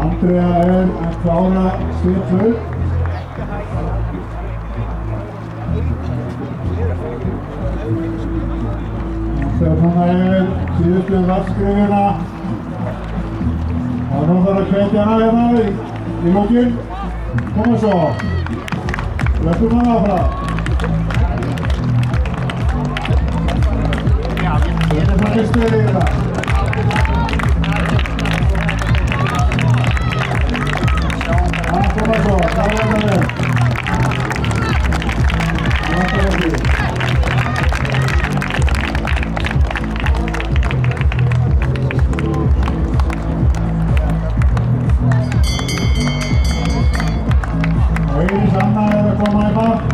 Andrea að klára styrfur. Núna síðustu vaskskrifina. Og nú þarf að hvetja hana hérna í lokin. Koma svo. Löpum hana áfram. Þetta er það fyrstu í þetta. Koma svo, klára þetta vel. Sanna að koma í bak.